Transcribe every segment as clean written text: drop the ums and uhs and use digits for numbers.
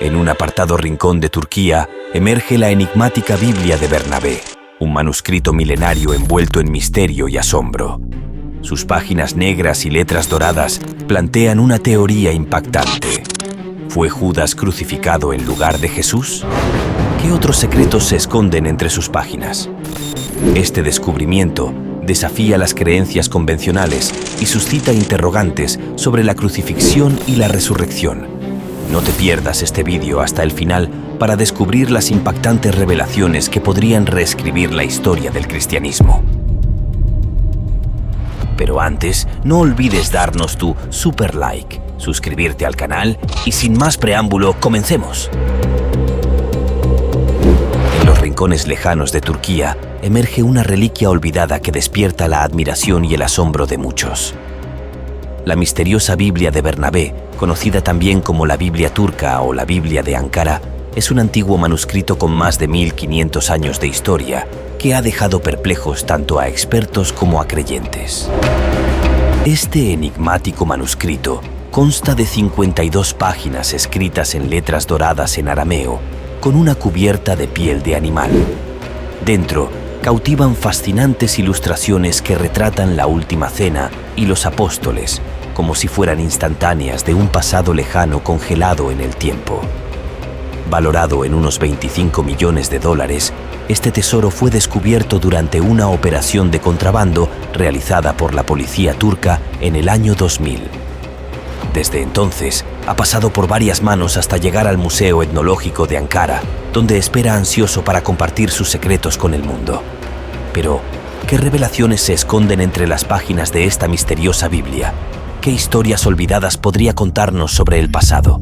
En un apartado rincón de Turquía emerge la enigmática Biblia de Bernabé, un manuscrito milenario envuelto en misterio y asombro. Sus páginas negras y letras doradas plantean una teoría impactante. ¿Fue Judas crucificado en lugar de Jesús? ¿Qué otros secretos se esconden entre sus páginas? Este descubrimiento desafía las creencias convencionales y suscita interrogantes sobre la crucifixión y la resurrección. No te pierdas este vídeo hasta el final para descubrir las impactantes revelaciones que podrían reescribir la historia del cristianismo. Pero antes, no olvides darnos tu super like, suscribirte al canal y sin más preámbulo, comencemos. En los rincones lejanos de Turquía emerge una reliquia olvidada que despierta la admiración y el asombro de muchos. La misteriosa Biblia de Bernabé, conocida también como la Biblia turca o la Biblia de Ankara, es un antiguo manuscrito con más de 1500 años de historia que ha dejado perplejos tanto a expertos como a creyentes. Este enigmático manuscrito consta de 52 páginas escritas en letras doradas en arameo, con una cubierta de piel de animal. Dentro, cautivan fascinantes ilustraciones que retratan la última cena y los apóstoles, como si fueran instantáneas de un pasado lejano congelado en el tiempo. Valorado en unos 25 millones de dólares, este tesoro fue descubierto durante una operación de contrabando realizada por la policía turca en el año 2000. Desde entonces, ha pasado por varias manos hasta llegar al Museo Etnológico de Ankara, donde espera ansioso para compartir sus secretos con el mundo. Pero, ¿qué revelaciones se esconden entre las páginas de esta misteriosa Biblia? ¿Qué historias olvidadas podría contarnos sobre el pasado?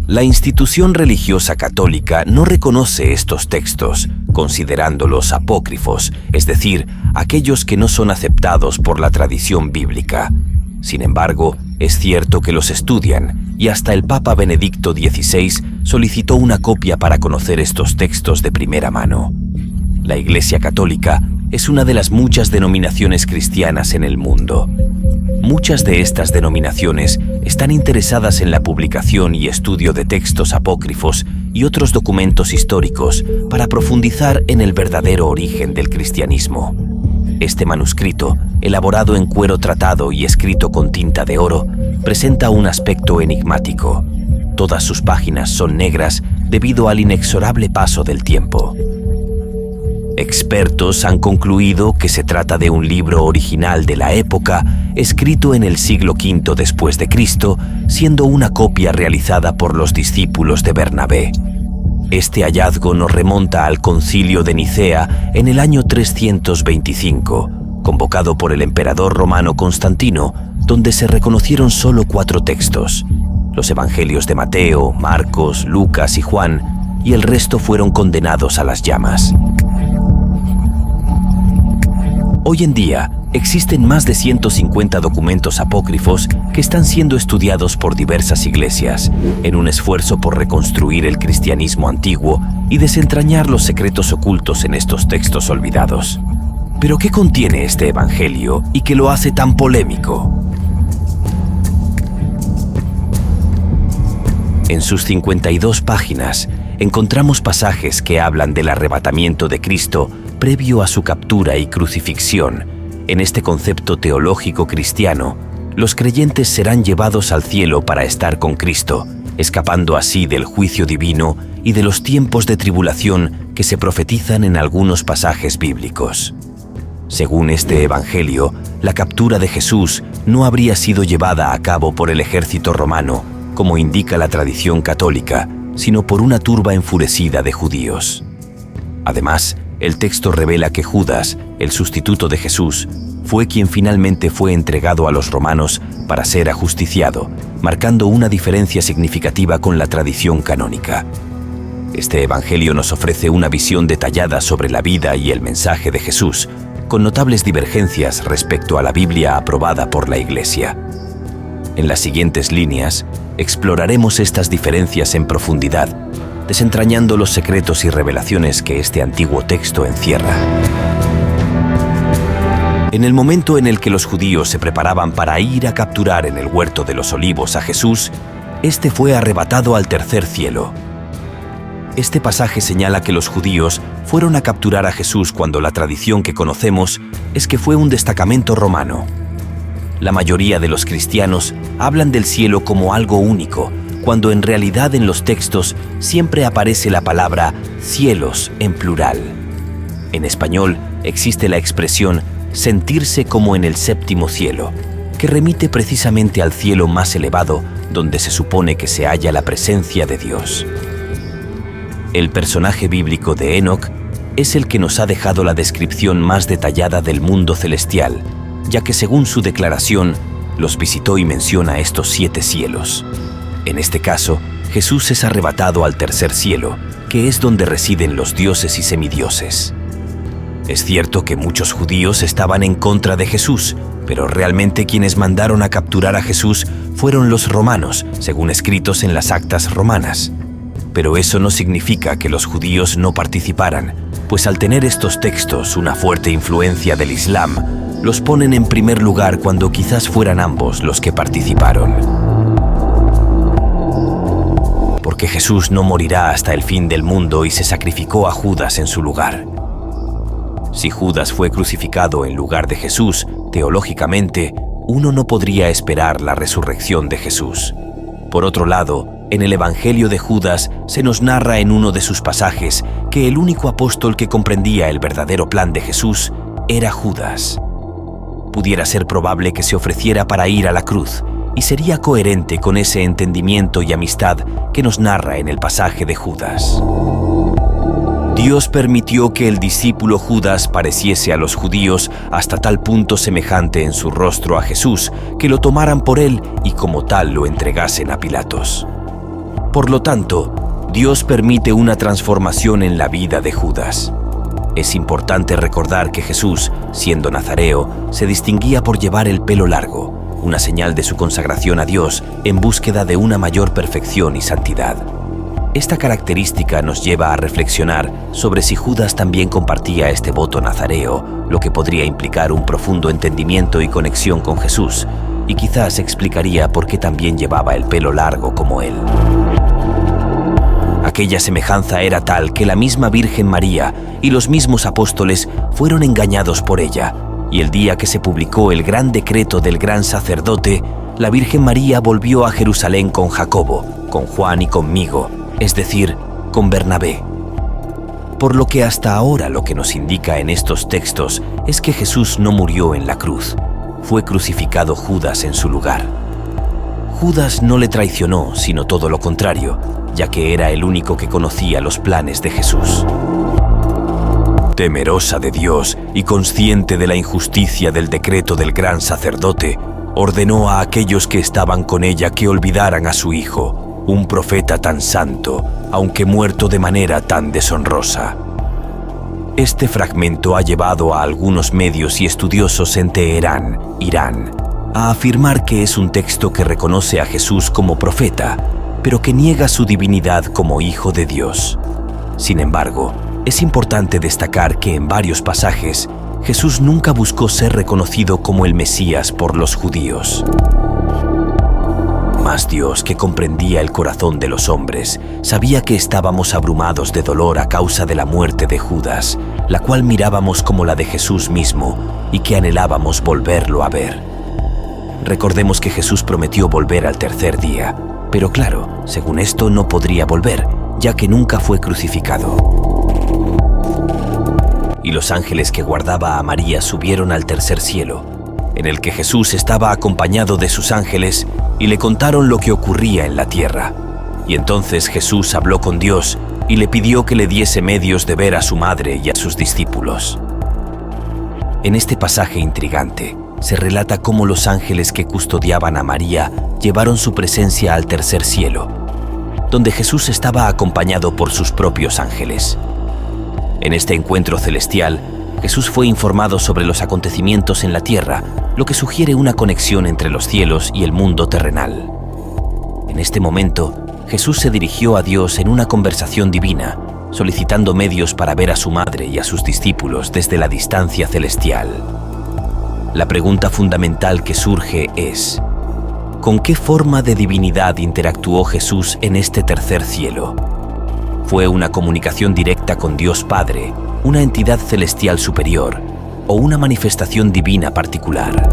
La institución religiosa católica no reconoce estos textos, considerándolos apócrifos, es decir, aquellos que no son aceptados por la tradición bíblica. Sin embargo, es cierto que los estudian, y hasta el Papa Benedicto XVI solicitó una copia para conocer estos textos de primera mano. La Iglesia Católica es una de las muchas denominaciones cristianas en el mundo. Muchas de estas denominaciones están interesadas en la publicación y estudio de textos apócrifos y otros documentos históricos para profundizar en el verdadero origen del cristianismo. Este manuscrito, elaborado en cuero tratado y escrito con tinta de oro, presenta un aspecto enigmático. Todas sus páginas son negras debido al inexorable paso del tiempo. Expertos han concluido que se trata de un libro original de la época, escrito en el siglo V después de Cristo, siendo una copia realizada por los discípulos de Bernabé. Este hallazgo nos remonta al Concilio de Nicea en el año 325, convocado por el emperador romano Constantino, donde se reconocieron solo 4 textos: los evangelios de Mateo, Marcos, Lucas y Juan, y el resto fueron condenados a las llamas. Hoy en día, existen más de 150 documentos apócrifos que están siendo estudiados por diversas iglesias, en un esfuerzo por reconstruir el cristianismo antiguo y desentrañar los secretos ocultos en estos textos olvidados. ¿Pero qué contiene este evangelio y qué lo hace tan polémico? En sus 52 páginas, encontramos pasajes que hablan del arrebatamiento de Cristo previo a su captura y crucifixión. En este concepto teológico cristiano, los creyentes serán llevados al cielo para estar con Cristo, escapando así del juicio divino y de los tiempos de tribulación que se profetizan en algunos pasajes bíblicos. Según este evangelio, la captura de Jesús no habría sido llevada a cabo por el ejército romano, como indica la tradición católica, sino por una turba enfurecida de judíos. Además, el texto revela que Judas, el sustituto de Jesús, fue quien finalmente fue entregado a los romanos para ser ajusticiado, marcando una diferencia significativa con la tradición canónica. Este evangelio nos ofrece una visión detallada sobre la vida y el mensaje de Jesús, con notables divergencias respecto a la Biblia aprobada por la Iglesia. En las siguientes líneas, exploraremos estas diferencias en profundidad, desentrañando los secretos y revelaciones que este antiguo texto encierra. En el momento en el que los judíos se preparaban para ir a capturar en el huerto de los Olivos a Jesús, este fue arrebatado al tercer cielo. Este pasaje señala que los judíos fueron a capturar a Jesús cuando la tradición que conocemos es que fue un destacamento romano. La mayoría de los cristianos hablan del cielo como algo único, cuando en realidad en los textos siempre aparece la palabra cielos en plural. En español existe la expresión sentirse como en el séptimo cielo, que remite precisamente al cielo más elevado, donde se supone que se halla la presencia de Dios. El personaje bíblico de Enoc es el que nos ha dejado la descripción más detallada del mundo celestial, ya que según su declaración, los visitó y menciona estos 7 cielos. En este caso, Jesús es arrebatado al tercer cielo, que es donde residen los dioses y semidioses. Es cierto que muchos judíos estaban en contra de Jesús, pero realmente quienes mandaron a capturar a Jesús fueron los romanos, según escritos en las actas romanas. Pero eso no significa que los judíos no participaran, pues al tener estos textos una fuerte influencia del Islam, los ponen en primer lugar cuando quizás fueran ambos los que participaron. Porque Jesús no morirá hasta el fin del mundo y se sacrificó a Judas en su lugar. Si Judas fue crucificado en lugar de Jesús, teológicamente, uno no podría esperar la resurrección de Jesús. Por otro lado, en el Evangelio de Judas se nos narra en uno de sus pasajes que el único apóstol que comprendía el verdadero plan de Jesús era Judas. Pudiera ser probable que se ofreciera para ir a la cruz, y sería coherente con ese entendimiento y amistad que nos narra en el pasaje de Judas. Dios permitió que el discípulo Judas pareciese a los judíos hasta tal punto semejante en su rostro a Jesús, que lo tomaran por él y como tal lo entregasen a Pilatos. Por lo tanto, Dios permite una transformación en la vida de Judas. Es importante recordar que Jesús, siendo nazareo, se distinguía por llevar el pelo largo, una señal de su consagración a Dios en búsqueda de una mayor perfección y santidad. Esta característica nos lleva a reflexionar sobre si Judas también compartía este voto nazareo, lo que podría implicar un profundo entendimiento y conexión con Jesús, y quizás explicaría por qué también llevaba el pelo largo como él. Aquella semejanza era tal que la misma Virgen María y los mismos apóstoles fueron engañados por ella, y el día que se publicó el gran decreto del gran sacerdote, la Virgen María volvió a Jerusalén con Jacobo, con Juan y conmigo, es decir, con Bernabé. Por lo que hasta ahora lo que nos indica en estos textos es que Jesús no murió en la cruz, fue crucificado Judas en su lugar. Judas no le traicionó, sino todo lo contrario, ya que era el único que conocía los planes de Jesús. Temerosa de Dios y consciente de la injusticia del decreto del gran sacerdote, ordenó a aquellos que estaban con ella que olvidaran a su hijo, un profeta tan santo, aunque muerto de manera tan deshonrosa. Este fragmento ha llevado a algunos medios y estudiosos en Teherán, Irán, a afirmar que es un texto que reconoce a Jesús como profeta, pero que niega su divinidad como hijo de Dios. Sin embargo, es importante destacar que en varios pasajes, Jesús nunca buscó ser reconocido como el Mesías por los judíos. Mas Dios, que comprendía el corazón de los hombres, sabía que estábamos abrumados de dolor a causa de la muerte de Judas, la cual mirábamos como la de Jesús mismo y que anhelábamos volverlo a ver. Recordemos que Jesús prometió volver al tercer día, pero claro, según esto no podría volver, ya que nunca fue crucificado. Y los ángeles que guardaba a María subieron al tercer cielo, en el que Jesús estaba acompañado de sus ángeles, y le contaron lo que ocurría en la tierra. Y entonces Jesús habló con Dios y le pidió que le diese medios de ver a su madre y a sus discípulos. En este pasaje intrigante, se relata cómo los ángeles que custodiaban a María llevaron su presencia al tercer cielo, donde Jesús estaba acompañado por sus propios ángeles. En este encuentro celestial, Jesús fue informado sobre los acontecimientos en la tierra, lo que sugiere una conexión entre los cielos y el mundo terrenal. En este momento, Jesús se dirigió a Dios en una conversación divina, solicitando medios para ver a su madre y a sus discípulos desde la distancia celestial. La pregunta fundamental que surge es: ¿con qué forma de divinidad interactuó Jesús en este tercer cielo? ¿Fue una comunicación directa con Dios Padre, una entidad celestial superior, o una manifestación divina particular?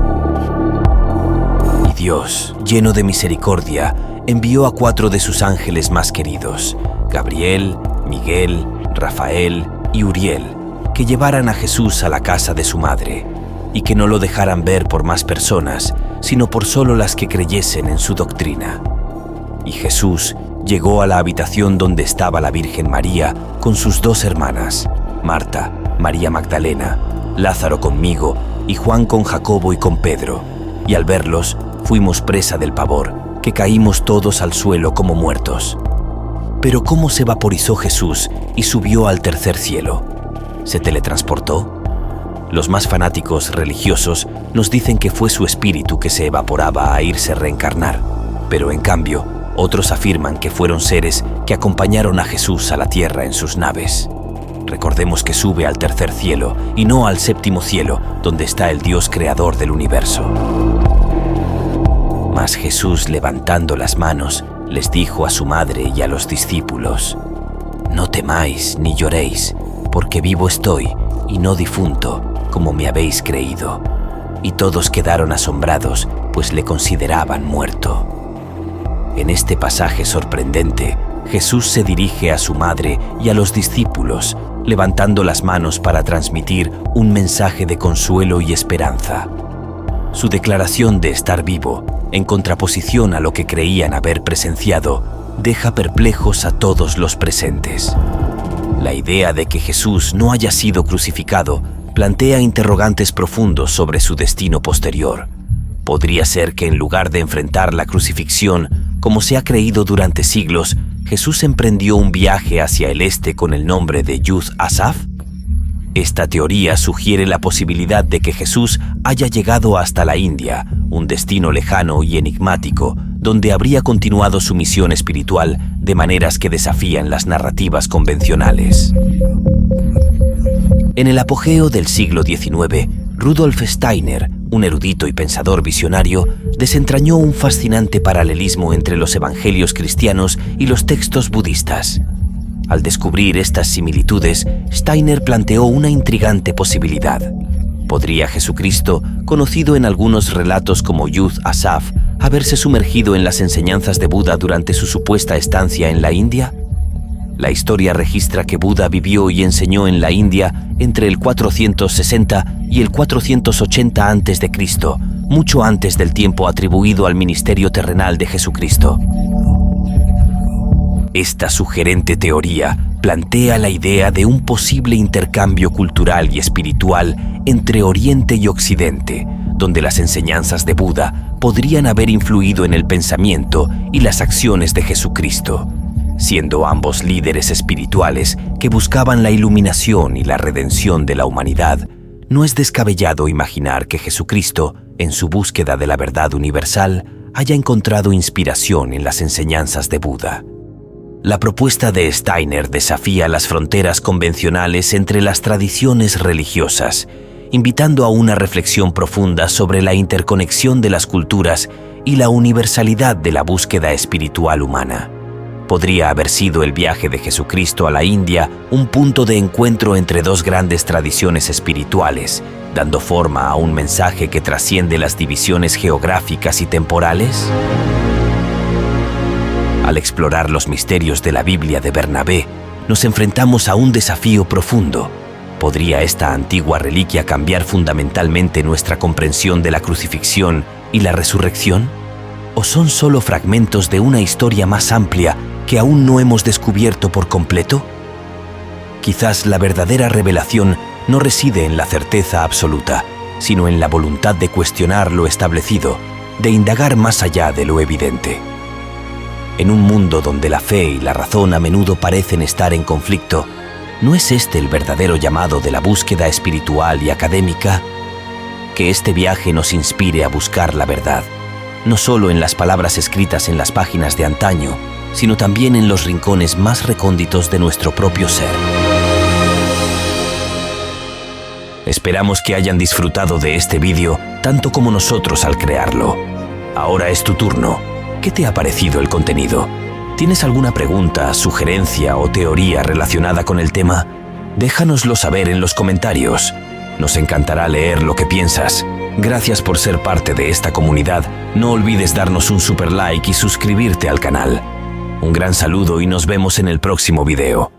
Y Dios, lleno de misericordia, envió a 4 de sus ángeles más queridos, Gabriel, Miguel, Rafael y Uriel, que llevaran a Jesús a la casa de su madre, y que no lo dejaran ver por más personas, sino por solo las que creyesen en su doctrina. Y Jesús llegó a la habitación donde estaba la Virgen María con sus 2 hermanas, Marta, María Magdalena, Lázaro conmigo y Juan con Jacobo y con Pedro, y al verlos fuimos presa del pavor, que caímos todos al suelo como muertos. Pero ¿cómo se vaporizó Jesús y subió al tercer cielo? ¿Se teletransportó? Los más fanáticos religiosos nos dicen que fue su espíritu que se evaporaba a irse a reencarnar, pero en cambio, otros afirman que fueron seres que acompañaron a Jesús a la tierra en sus naves. Recordemos que sube al tercer cielo y no al séptimo cielo, donde está el Dios creador del universo. Mas Jesús, levantando las manos, les dijo a su madre y a los discípulos: «No temáis ni lloréis, porque vivo estoy y no difunto, como me habéis creído». Y todos quedaron asombrados, pues le consideraban muerto. En este pasaje sorprendente, Jesús se dirige a su madre y a los discípulos, levantando las manos para transmitir un mensaje de consuelo y esperanza. Su declaración de estar vivo, en contraposición a lo que creían haber presenciado, deja perplejos a todos los presentes. La idea de que Jesús no haya sido crucificado plantea interrogantes profundos sobre su destino posterior. Podría ser que en lugar de enfrentar la crucifixión, como se ha creído durante siglos, Jesús emprendió un viaje hacia el este con el nombre de Yud Asaf. Esta teoría sugiere la posibilidad de que Jesús haya llegado hasta la India, un destino lejano y enigmático, donde habría continuado su misión espiritual de maneras que desafían las narrativas convencionales. En el apogeo del siglo XIX, Rudolf Steiner, un erudito y pensador visionario, desentrañó un fascinante paralelismo entre los evangelios cristianos y los textos budistas. Al descubrir estas similitudes, Steiner planteó una intrigante posibilidad. ¿Podría Jesucristo, conocido en algunos relatos como Yud Asaf, haberse sumergido en las enseñanzas de Buda durante su supuesta estancia en la India? La historia registra que Buda vivió y enseñó en la India entre el 460 y el 480 a.C., mucho antes del tiempo atribuido al ministerio terrenal de Jesucristo. Esta sugerente teoría plantea la idea de un posible intercambio cultural y espiritual entre Oriente y Occidente, donde las enseñanzas de Buda podrían haber influido en el pensamiento y las acciones de Jesucristo, siendo ambos líderes espirituales que buscaban la iluminación y la redención de la humanidad. No es descabellado imaginar que Jesucristo, en su búsqueda de la verdad universal, haya encontrado inspiración en las enseñanzas de Buda. La propuesta de Steiner desafía las fronteras convencionales entre las tradiciones religiosas, invitando a una reflexión profunda sobre la interconexión de las culturas y la universalidad de la búsqueda espiritual humana. Podría haber sido el viaje de Jesucristo a la India un punto de encuentro entre dos grandes tradiciones espirituales, dando forma a un mensaje que trasciende las divisiones geográficas y temporales. Al explorar los misterios de la Biblia de Bernabé, nos enfrentamos a un desafío profundo. ¿Podría esta antigua reliquia cambiar fundamentalmente nuestra comprensión de la crucifixión y la resurrección? ¿O son solo fragmentos de una historia más amplia que aún no hemos descubierto por completo? Quizás la verdadera revelación no reside en la certeza absoluta, sino en la voluntad de cuestionar lo establecido, de indagar más allá de lo evidente. En un mundo donde la fe y la razón a menudo parecen estar en conflicto, ¿no es este el verdadero llamado de la búsqueda espiritual y académica? Que este viaje nos inspire a buscar la verdad, no solo en las palabras escritas en las páginas de antaño, sino también en los rincones más recónditos de nuestro propio ser. Esperamos que hayan disfrutado de este vídeo tanto como nosotros al crearlo. Ahora es tu turno. ¿Qué te ha parecido el contenido? ¿Tienes alguna pregunta, sugerencia o teoría relacionada con el tema? Déjanoslo saber en los comentarios. Nos encantará leer lo que piensas. Gracias por ser parte de esta comunidad. No olvides darnos un super like y suscribirte al canal. Un gran saludo y nos vemos en el próximo video.